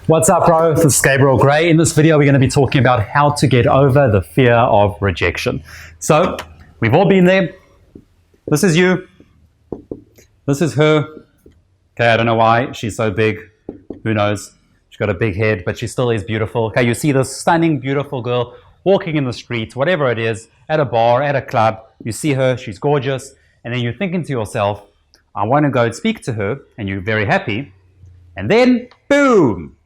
What's up, bro? This is Gabriel Gray. In this video, we're going to be talking about how to get over the fear of rejection. So, we've all been there. This is you. This is her. Okay, I don't know why she's so big. Who knows? She's got a big head, but she still is beautiful. Okay, you see this stunning, beautiful girl walking in the streets, whatever it is, at a bar, at a club. You see her, she's gorgeous, and then you're thinking to yourself, I want to go and speak to her, and you're very happy. And then, boom!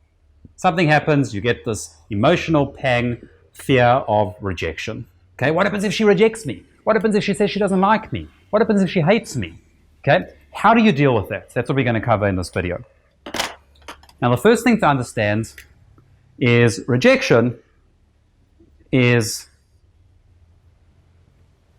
Something happens, you get this emotional pang, fear of rejection. Okay, what happens if she rejects me? What happens if she says she doesn't like me? What happens if she hates me? Okay, how do you deal with that? That's what we're going to cover in this video. Now, the first thing to understand is rejection is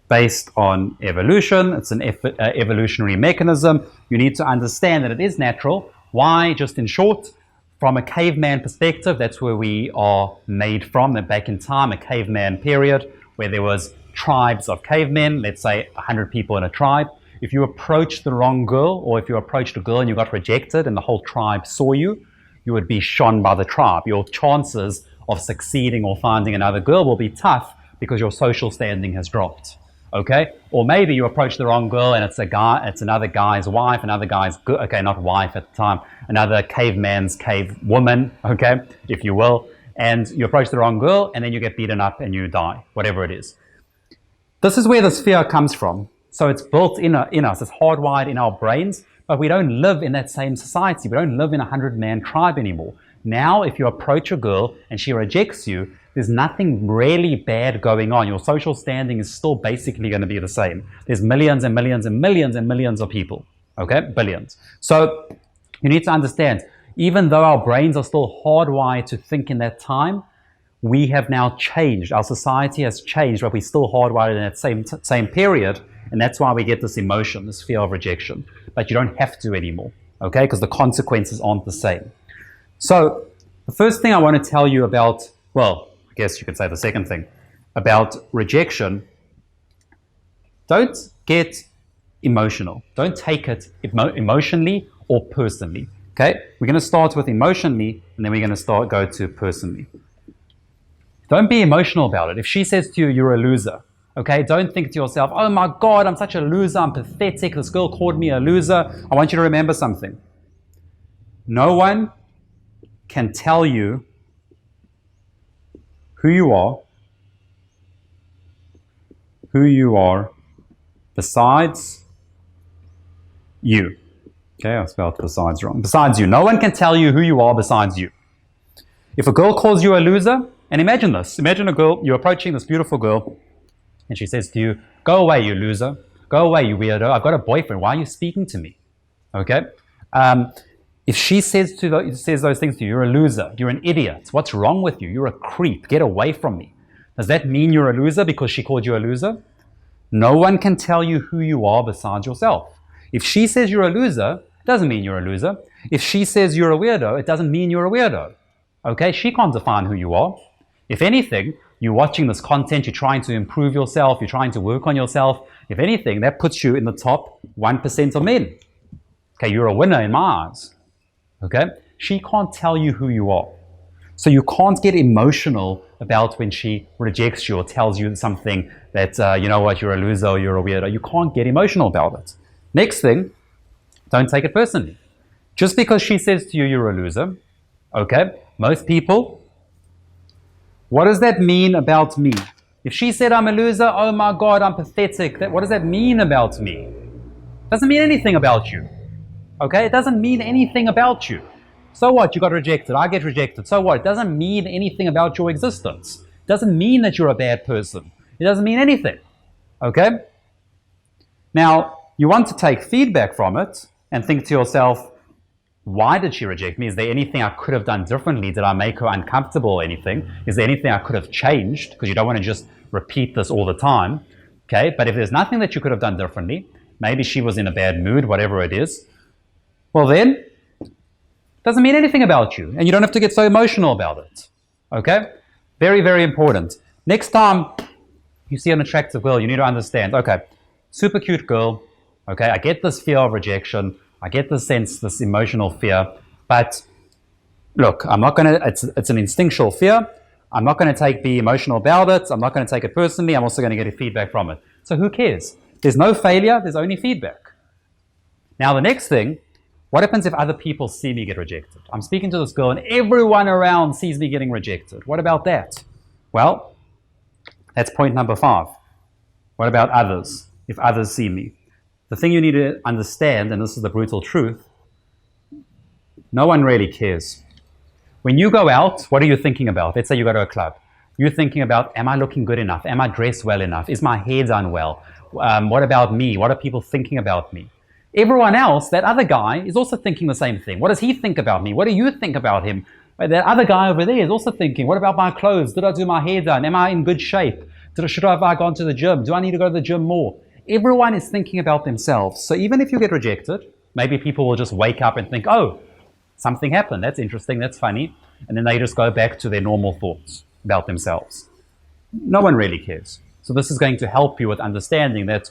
based on evolution. It's an evolutionary mechanism. You need to understand that it is natural. Why? Just in short, from a caveman perspective, that's where we are made from. That back in time, a caveman period, where there was tribes of cavemen, let's say 100 people in a tribe. If you approached the wrong girl, or if you approached a girl and you got rejected and the whole tribe saw you, you would be shone by the tribe. Your chances of succeeding or finding another girl will be tough because your social standing has dropped. Okay, or maybe you approach the wrong girl and it's a guy, it's another guy's wife, another guy's okay, not wife at the time, another caveman's cave woman, okay, if you will, and you approach the wrong girl and then you get beaten up and you die, whatever it is. This is where this fear comes from. So it's built in us, it's hardwired in our brains, but we don't live in that same society. We don't live in a 100-man tribe anymore. Now, if you approach a girl and she rejects you, there's nothing really bad going on. Your social standing is still basically going to be the same. There's millions and millions and millions and millions of people. Okay? Billions. So you need to understand, even though our brains are still hardwired to think in that time, we have now changed. Our society has changed, but we're still hardwired in that same period. And that's why we get this emotion, this fear of rejection. But you don't have to anymore. Okay? Because the consequences aren't the same. So the first thing I want to tell you about, well, I guess you could say the second thing, about rejection, don't get emotional. Don't take it emotionally or personally. Okay? We're going to start with emotionally, and then we're going to go to personally. Don't be emotional about it. If she says to you, you're a loser, okay? Don't think to yourself, oh my God, I'm such a loser, I'm pathetic, this girl called me a loser. I want you to remember something. No one can tell you who you are besides you. Okay, I spelled besides wrong. Besides you. No one can tell you who you are besides you. If a girl calls you a loser, and imagine this. Imagine a girl, you're approaching this beautiful girl, and she says to you, go away, you loser. Go away, you weirdo. I've got a boyfriend. Why are you speaking to me? Okay? If she says those things to you, you're a loser, you're an idiot, what's wrong with you? You're a creep, get away from me. Does that mean you're a loser because she called you a loser? No one can tell you who you are besides yourself. If she says you're a loser, it doesn't mean you're a loser. If she says you're a weirdo, it doesn't mean you're a weirdo. Okay, she can't define who you are. If anything, you're watching this content, you're trying to improve yourself, you're trying to work on yourself. If anything, that puts you in the top 1% of men. Okay, you're a winner in my eyes. Okay? She can't tell you who you are. So you can't get emotional about when she rejects you or tells you something that, you know what, you're a loser or you're a weirdo. You can't get emotional about it. Next thing, don't take it personally. Just because she says to you, you're a loser, okay, most people, what does that mean about me? If she said I'm a loser, oh my God, I'm pathetic, what does that mean about me? It doesn't mean anything about you. Okay, it doesn't mean anything about you. So what? You got rejected. I get rejected. So what? It doesn't mean anything about your existence. It doesn't mean that you're a bad person. It doesn't mean anything. Okay? Now, you want to take feedback from it and think to yourself, why did she reject me? Is there anything I could have done differently? Did I make her uncomfortable or anything? Is there anything I could have changed? Because you don't want to just repeat this all the time. Okay? But if there's nothing that you could have done differently, maybe she was in a bad mood, whatever it is, well then, it doesn't mean anything about you. And you don't have to get so emotional about it. Okay? Very, very important. Next time you see an attractive girl, you need to understand, okay, super cute girl, okay, I get this fear of rejection, I get this sense, this emotional fear, but look, I'm not going to, it's an instinctual fear. I'm not going to take the emotional about it. I'm not going to take it personally. I'm also going to get a feedback from it. So who cares? There's no failure. There's only feedback. Now, the next thing, what happens if other people see me get rejected? I'm speaking to this girl and everyone around sees me getting rejected. What about that? Well, that's point number 5. What about others? If others see me? The thing you need to understand, and this is the brutal truth, no one really cares. When you go out, what are you thinking about? Let's say you go to a club. You're thinking about, am I looking good enough? Am I dressed well enough? Is my hair done well? What about me? What are people thinking about me? Everyone else, that other guy, is also thinking the same thing. What does he think about me? What do you think about him? That other guy over there is also thinking, what about my clothes? Did I do my hair done? Am I in good shape? Should I have gone to the gym? Do I need to go to the gym more? Everyone is thinking about themselves. So even if you get rejected, maybe people will just wake up and think, oh, something happened. That's interesting. That's funny. And then they just go back to their normal thoughts about themselves. No one really cares. So this is going to help you with understanding that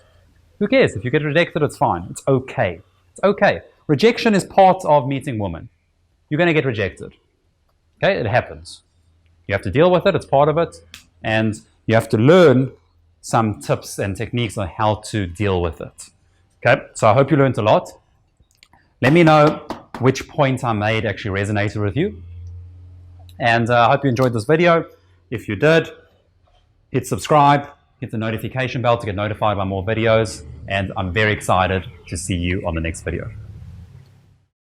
who cares? If you get rejected, it's fine. It's okay. It's okay. Rejection is part of meeting women. You're going to get rejected. Okay? It happens. You have to deal with it. It's part of it. And you have to learn some tips and techniques on how to deal with it. Okay? So I hope you learned a lot. Let me know which point I made actually resonated with you. And I hope you enjoyed this video. If you did, hit subscribe, hit the notification bell to get notified by more videos. And I'm very excited to see you on the next video.